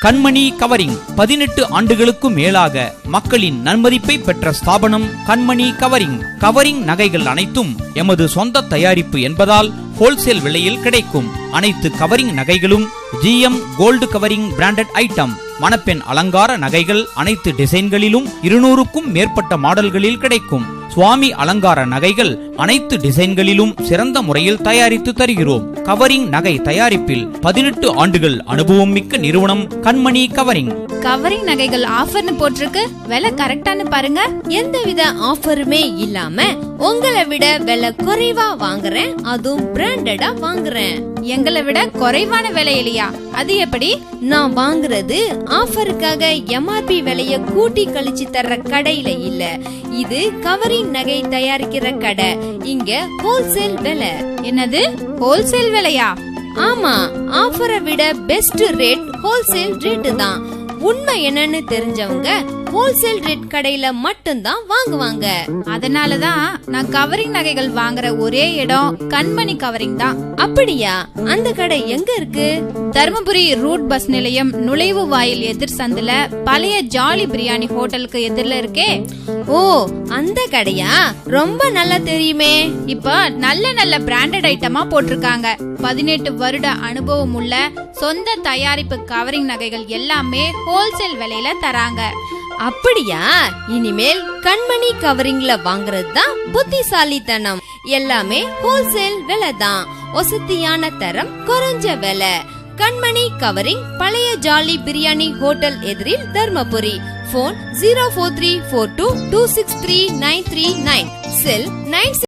கண்மணி covering 18 ஆண்டுகளுக்கும் மேலாக மக்களின் நன்மதிப்பை பெற்ற ஸ்தாபனம் கண்மணி கவரிங். கவரிங் நகைகள் அனைத்தும் எமது சொந்த தயாரிப்பு என்பதால் ஹோல்சேல் விலையில் கிடைக்கும். அனைத்து கவரிங் நகைகளும் GM gold covering branded item. மணப்பெண் அலங்கார நகைகள் அனைத்து டிசைன்களிலும் 200க்கும் மேற்பட்ட மாடல்களில் கிடைக்கும். சுவாமி அலங்கார நகைகள் அனைத்து டிசைன்களிலும் சிறந்த முறையில் தயாரித்து தருகிறோம். கவரிங் நகை தயாரிப்பில் 18 ஆண்டுகள் அனுபவம் மிக்க நிறுவனம் கண்மணி கவரிங். கவரிங் நகைகள் ஆஃபர்னு போட்டிருக்கு, விலை கரெக்டானு பாருங்க. எந்தவித ஆஃபருமே இல்லாம உங்களை விட விலை குறைவா வாங்குறேன், அதுவும் பிராண்டடா வாங்குறேன். எங்களை விட குறைவான விலையிலையா? அது எப்படி? நான் வாங்குறது ஆஃபருக்காக MRP விலைய கூட்டி கழிச்சு தர்ற கடையில இல்ல. இது கவரிங் நகை தயாரிக்கிற கடை. இங்க ஹோல்சேல் விலை. என்னது ஹோல்சேல் விலையா? ஆமா, ஆஃபரை விட பெஸ்ட் ரேட் ஹோல்சேல் ரேட்டு தான். உண்மை என்னன்னு தெரிஞ்சவங்க ஹோல்சேல் ரேட் கடையில மட்டும்தான் வாங்குவாங்க. அதனாலதான் நான் கவரிங் நகைகள் வாங்குற ஒரே இடம் கண்மணி கவரிங் தான். அப்படியா? அந்த கடை எங்க இருக்கு? தர்மபுரி ரூட் பஸ் நிலையம் நுழைவு வாயில் எதிர் சந்துல பழைய ஜாலி பிரியாணி ஹோட்டலுக்கு எதிரில இருக்கே. ஓ, அந்த கடையா? ரொம்ப நல்லா தெரியுமே. இப்ப நல்ல நல்ல பிராண்டட் ஐட்டமா போட்டிருக்காங்க. 18 வருட அனுபவம் உள்ள சொந்த தயாரிப்பு கவரிங் நகைகள் எல்லாமே ஹோல்சேல் விலையில தராங்க. அப்படியா? இனிமேல் கண்மணி கவரிங்ல வாங்குறது தான் புத்திசாலித்தனம். எல்லாமே ஹோல்சேல் விலை தான். வசதியான தரம், குறைஞ்ச விலை. கண்மணி கவரிங், பழைய ஜாலி பிரியாணி ஹோட்டல் எதிரில், தர்மபுரி. போன் 04342263939. செல் 9